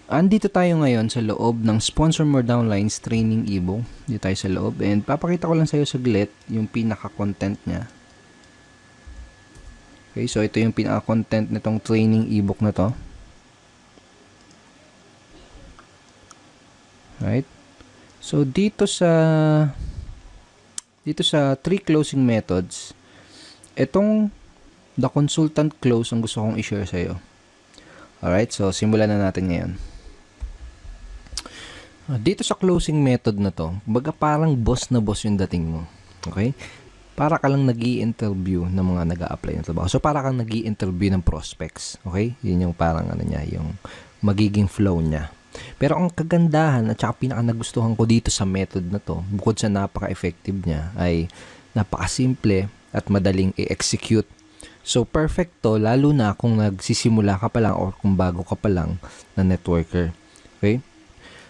Andito tayo ngayon sa loob ng Sponsor More Downlines training ebook. Dito tayo sa loob and papakita ko lang sa iyo saglit yung pinaka-content niya. Okay, so ito yung pinaka-content nitong training ebook na to. Right? So dito sa 3 closing methods, itong the consultant close ang gusto kong i-share sa iyo. Alright, so simulan na natin ngayon. Dito sa closing method na to, baga parang boss na boss yung dating mo. Okay? Para ka lang nag-i-interview ng mga nag-a-apply ng trabaho. So, para kang nag-i-interview ng prospects. Okay? Yun yung parang ano niya, yung magiging flow niya. Pero ang kagandahan at saka pinaka nagustuhan ko dito sa method na to, bukod sa napaka-effective niya, ay napaka-simple at madaling i-execute. So, perfect to, lalo na kung nagsisimula ka pa lang or kung bago ka pa lang na networker. Okay?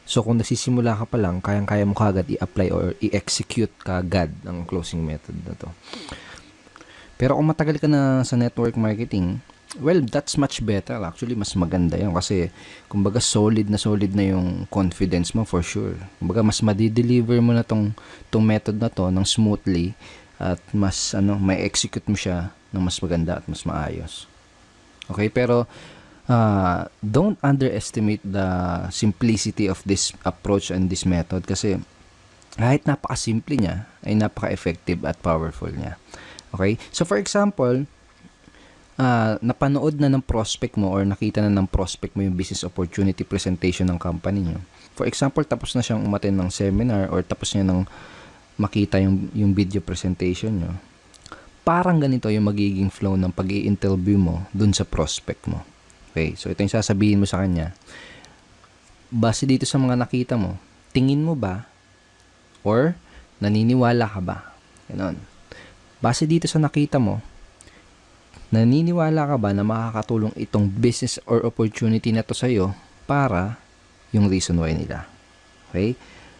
So, kung nagsisimula ka pa lang, kayang-kaya mo kagad i-apply or i-execute kagad ang closing method na to. Pero kung matagal ka na sa network marketing, well, that's much better. Actually, mas maganda yan kasi, kumbaga, solid na yung confidence mo for sure. Kumbaga, mas madi-deliver mo na tong method na to ng smoothly at mas, may execute mo siya ng mas maganda at mas maayos. Okay, pero, don't underestimate the simplicity of this approach and this method kasi kahit napaka-simple niya ay napaka-effective at powerful niya. Okay? So for example, napanood na ng prospect mo or nakita na ng prospect mo yung business opportunity presentation ng company niyo. For example, tapos na siyang umattend ng seminar or tapos niya nang makita yung video presentation niyo. Parang ganito yung magiging flow ng pag-i-interview mo dun sa prospect mo. Okay, so ito yung sasabihin mo sa kanya. Base dito sa mga nakita mo, tingin mo ba or naniniwala ka ba? Ganon. Base dito sa nakita mo, naniniwala ka ba na makakatulong itong business or opportunity na to sa'yo para yung reason why nila? Okay?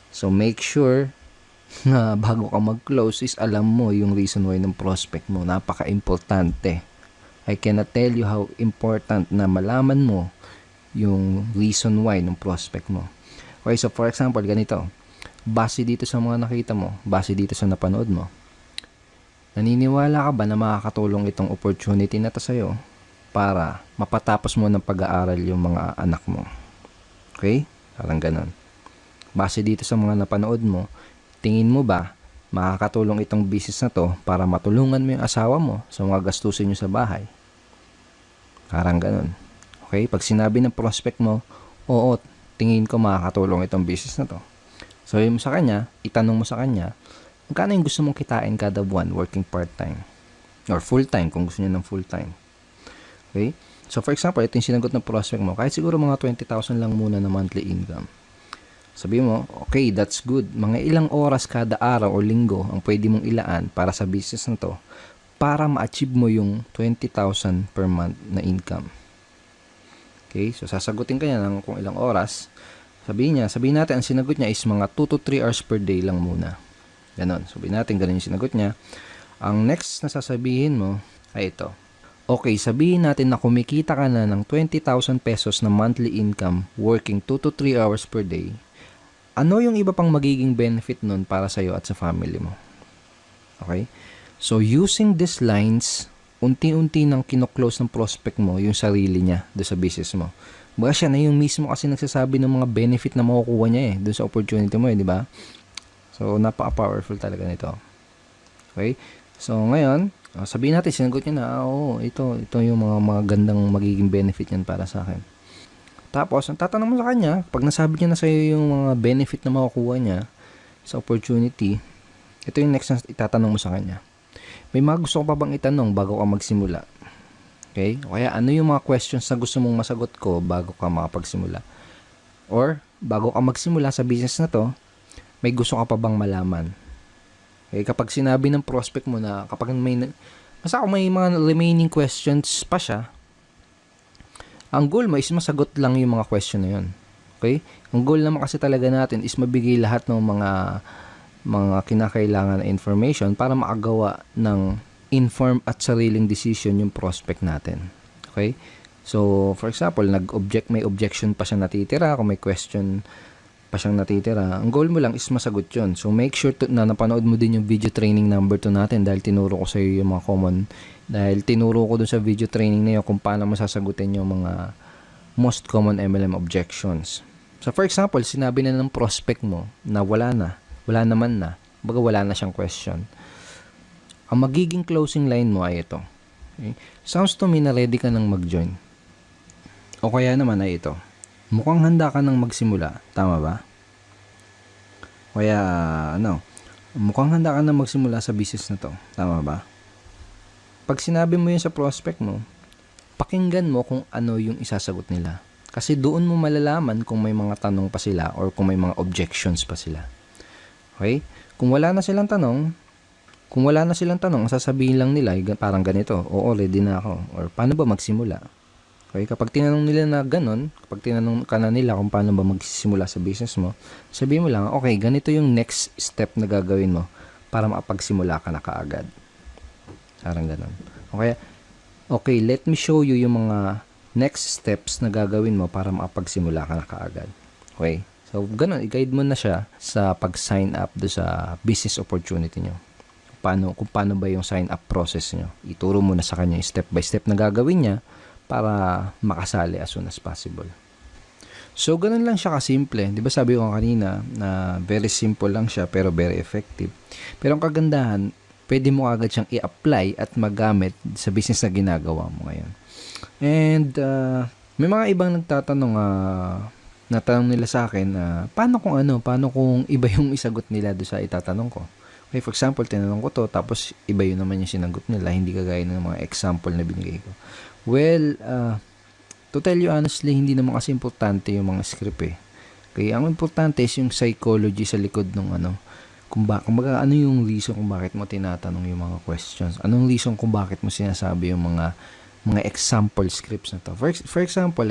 So make sure na bago ka mag-close is alam mo yung reason why ng prospect mo. Napaka-importante. I cannot tell you how important na malaman mo yung reason why ng prospect mo. Okay, so for example, ganito. Base dito sa mga nakita mo, base dito sa napanood mo, naniniwala ka ba na makakatulong itong opportunity na to sa'yo para mapatapos mo ng pag-aaral yung mga anak mo? Okay? Parang ganun. Base dito sa mga napanood mo, tingin mo ba makakatulong itong business na to para matulungan mo yung asawa mo sa mga gastusin nyo sa bahay? Parang ganun. Okay? Pag sinabi ng prospect mo, oo, tingin ko makakatulong itong business na to. So, yun mo sa kanya, itanong mo sa kanya, magkano yung gusto mong kitain kada buwan working part-time? Or full-time kung gusto niya ng full-time. Okay? So, for example, ito yung sinagot ng prospect mo, kahit siguro mga 20,000 lang muna na monthly income. Sabi mo, okay, that's good. Mga ilang oras kada araw o linggo ang pwede mong ilaan para sa business na to para ma-achieve mo yung 20,000 per month na income. Okay, so sasagutin ka niya ng kung ilang oras. Sabihin natin, ang sinagot niya is mga 2 to 3 hours per day lang muna. Ganon. Sabihin natin, ganun yung sinagot niya. Ang next na sasabihin mo ay ito. Okay, sabihin natin na kumikita ka na ng 20,000 pesos na monthly income working 2 to 3 hours per day. Ano yung iba pang magiging benefit nun para sa'yo at sa family mo? Okay? So, using these lines, unti-unti nang kino-close ng prospect mo yung sarili niya doon sa business mo. Baga siya na yung mismo kasi nagsasabi ng mga benefit na makukuha niya doon sa opportunity mo di ba? So, napaka-powerful talaga nito. Okay? So, ngayon, sabihin natin, sinagot niya na, ito yung mga gandang magiging benefit niyan para sa akin. Tapos, ang tatanong mo sa kanya, pag nasabi niya na sa'yo yung mga benefit na makukuha niya sa opportunity, ito yung next na itatanong mo sa kanya. May mga gusto ko pa bang itanong bago ka magsimula? Okay? O kaya ano yung mga questions na gusto mong masagot ko bago ka makapagsimula? Or, bago ka magsimula sa business na to, may gusto ka pa bang malaman? Okay? Kapag sinabi ng prospect mo na, kapag basta kung may mga remaining questions pa siya, ang goal mo is masagot lang yung mga question na yun. Okay? Ang goal naman kasi talaga natin is mabigay lahat ng mga kinakailangan na information para makagawa ng informed at sariling decision yung prospect natin. Okay? So, for example, may objection pa siyang natitira, kung may question pa siyang natitira, ang goal mo lang is masagot yun. So, make sure na napanood mo din yung video training number 2 natin dahil tinuro ko sa iyo yung mga dahil tinuro ko dun sa video training na yun kung paano mo sasagutin yung mga most common MLM objections. So, for example, sinabi na ng prospect mo na wala naman na, baga wala na siyang question. Ang magiging closing line mo ay ito. Okay? Sounds to me na ready ka nang mag-join. O kaya naman ay ito. Mukhang handa ka nang magsimula. Tama ba? Kaya, mukhang handa ka nang magsimula sa business na to. Tama ba? Pag sinabi mo yun sa prospect mo, pakinggan mo kung ano yung isasagot nila. Kasi doon mo malalaman kung may mga tanong pa sila or kung may mga objections pa sila. Okay? Kung wala na silang tanong, ang sasabihin lang nila, parang ganito, oo, ready na ako. Or paano ba magsimula? Okay? Kapag tinanong nila na ganon, kapag tinanong ka na nila kung paano ba magsisimula sa business mo, sabihin mo lang, okay, ganito yung next step na gagawin mo para makapagsimula ka na kaagad. Parang ganon. Okay, let me show you yung mga next steps na gagawin mo para makapagsimula ka na kaagad. Okay? So, ganon, i-guide mo na siya sa pag-sign up do sa business opportunity nyo. Kung paano ba yung sign up process nyo. Ituro mo na sa kanya yung step by step na gagawin niya para makasali as soon as possible. So, ganun lang siya kasimple. Di ba sabi ko kanina na very simple lang siya pero very effective. Pero ang kagandahan, pwede mo agad siyang i-apply at magamit sa business na ginagawa mo ngayon. And may mga ibang nagtatanong, natanong nila sa akin, paano kung iba yung isagot nila doon sa itatanong ko? Okay, for example, tinanong ko to, tapos iba yun naman yung sinagot nila, hindi kagaya ng mga example na binigay ko. Well, to tell you honestly, hindi naman kasi importante yung mga script eh. Kaya ang importante is yung psychology sa likod ng kumbaga ano yung reason kung bakit mo tinatanong yung mga questions. Anong reason kung bakit mo sinasabi yung mga example scripts na to. For example,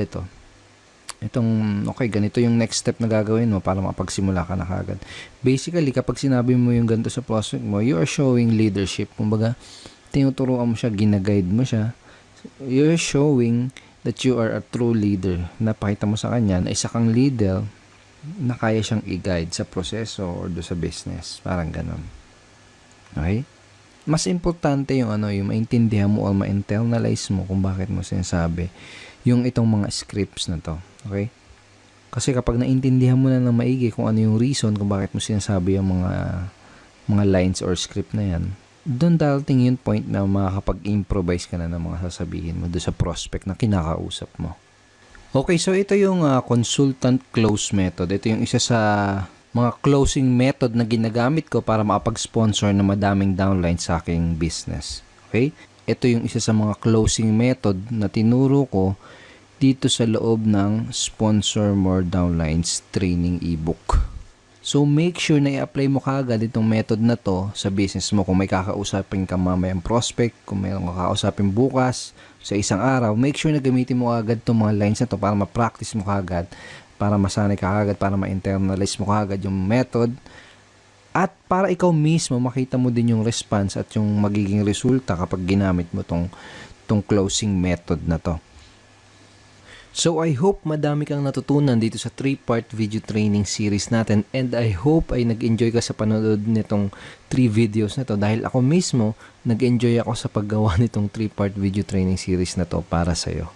okay, ganito yung next step na gagawin mo para makapagsimula ka na kagad. Basically, kapag sinabi mo yung ganito sa prospect mo, you are showing leadership. Kumbaga, tinuturuan mo siya, ginaguide mo siya. You're showing that you are a true leader. Napakita mo sa kanya na isa kang leader na kaya siyang i-guide sa proseso or do sa business. Parang ganon. Okay? Mas importante yung maintindihan mo o ma-internalize mo kung bakit mo sinasabi yung itong mga scripts na to. Okay? Kasi kapag naintindihan mo na ng maigi kung ano yung reason kung bakit mo sinasabi yung mga lines or script na yan, doon darating yung point na makakapag-improvise ka na ng mga sasabihin mo doon sa prospect na kinakausap mo. Okay, so ito yung consultant close method. Ito yung isa sa mga closing method na ginagamit ko para makapag-sponsor ng madaming downlines sa aking business. Okay? Ito yung isa sa mga closing method na tinuro ko dito sa loob ng Sponsor More Downlines training ebook. So, make sure na i-apply mo kaagad itong method na to sa business mo. Kung may kakausapin ka mamayang prospect, kung may kakausapin bukas sa isang araw, make sure na gamitin mo kaagad itong mga lines na to para ma-practice mo kaagad, para masanay ka kaagad, para ma-internalize mo kaagad yung method, at para ikaw mismo makita mo din yung response at yung magiging resulta kapag ginamit mo tong closing method na to. So I hope madami kang natutunan dito sa 3-part video training series natin, and I hope ay nag-enjoy ka sa panonood nitong 3 videos na to dahil ako mismo nag-enjoy ako sa paggawa nitong 3-part video training series na to para sa'yo.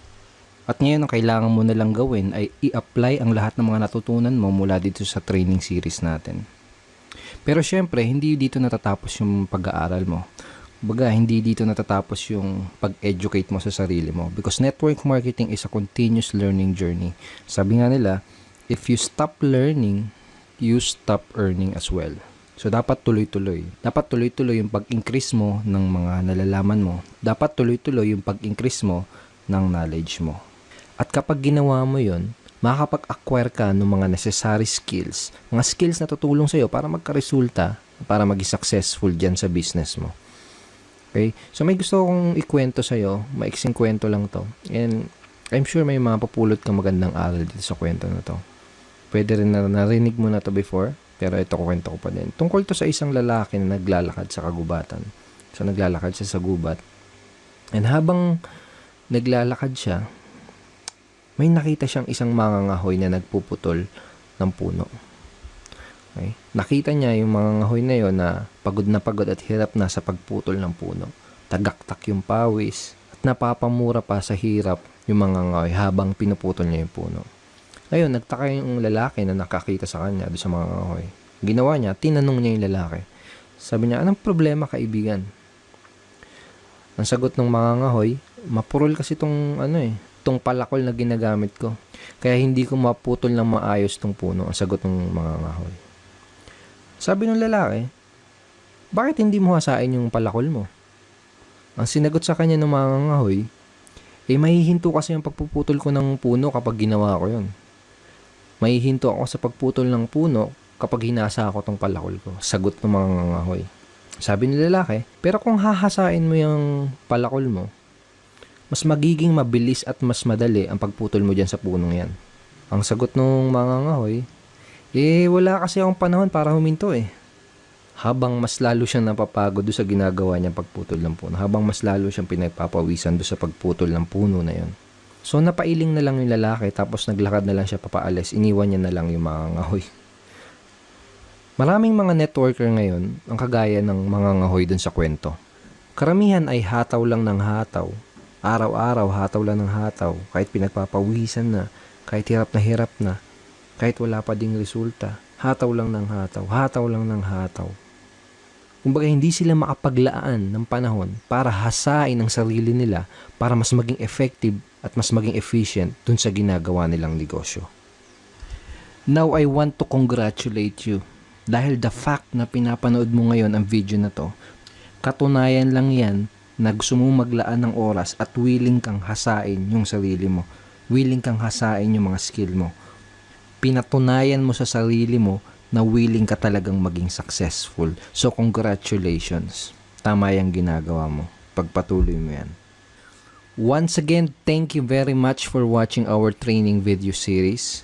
At ngayon ang kailangan mo na lang gawin ay i-apply ang lahat ng mga natutunan mo mula dito sa training series natin. Pero syempre, hindi dito natatapos yung pag-aaral mo. Baga, hindi dito natatapos yung pag-educate mo sa sarili mo. Because network marketing is a continuous learning journey. Sabi nga nila, if you stop learning, you stop earning as well. So, dapat tuloy-tuloy. Dapat tuloy-tuloy yung pag-increase mo ng mga nalalaman mo. Dapat tuloy-tuloy yung pag-increase mo ng knowledge mo. At kapag ginawa mo yun, makakapag-acquire ka ng mga necessary skills. Mga skills na tutulong sa'yo para magka-resulta, para maging successful dyan sa business mo. Okay? So, may gusto akong ikwento sa'yo. Maiksing kwento lang to. And I'm sure may mapapulot kang magandang aral dito sa kwento na to. Pwede rin na narinig mo na to before, pero ito kwento ko pa din. Tungkol to sa isang lalaki na naglalakad sa kagubatan. So, naglalakad siya sa gubat. And habang naglalakad siya, may nakita siyang isang mangangahoy na nagpuputol ng puno. Okay? Nakita niya yung mangangahoy na yon na pagod at hirap na sa pagputol ng puno. Tagaktak yung pawis at napapamura pa sa hirap yung mangangahoy habang pinuputol niya yung puno. Ngayon, nagtaka yung lalaki na nakakita sa kanya doon sa mangangahoy. Ginawa niya, tinanong niya yung lalaki. Sabi niya, anong problema kaibigan? Ang sagot ng mangangahoy, mapurol kasi tong palakol na ginagamit ko. Kaya hindi ko maputol ng maayos tong puno. Ang sagot ng mangangahoy. Sabi ng lalaki, bakit hindi mo hasain yung palakol mo? Ang sinagot sa kanya ng mangangahoy, mahihinto kasi yung pagpuputol ko ng puno kapag ginawa ko yun. Mahihinto ako sa pagputol ng puno kapag hinasa ako tong palakol ko. Sagot ng mangangahoy. Sabi ng lalaki, pero kung hahasain mo yung palakol mo, mas magiging mabilis at mas madali ang pagputol mo dyan sa punong yan. Ang sagot ng mangangahoy, wala kasi akong panahon para huminto Habang mas lalo siyang napapagod doon sa ginagawa niyang pagputol ng puno. Habang mas lalo siyang pinagpapawisan doon sa pagputol ng puno na yon. So napailing na lang yung lalaki tapos naglakad na lang siya papaalis. Iniwan niya na lang yung mangangahoy. Maraming mga networker ngayon ang kagaya ng mangangahoy doon sa kwento. Karamihan ay hataw lang ng hataw. Araw-araw hataw lang ng hataw. Kahit pinagpapawisan na, kahit hirap na, kahit wala pa ding resulta, hataw lang ng hataw, hataw lang ng hataw. Kumbaga hindi sila makapaglaan ng panahon para hasain ang sarili nila para mas maging effective at mas maging efficient dun sa ginagawa nilang negosyo. Now I want to congratulate you dahil the fact na pinapanood mo ngayon ang video na to, katunayan lang yan na gusto mo maglaan ng oras at willing kang hasain yung sarili mo, willing kang hasain yung mga skill mo. Pinatunayan mo sa sarili mo na willing ka talagang maging successful. So, congratulations. Tama yung ginagawa mo. Pagpatuloy mo yan. Once again, thank you very much for watching our training video series.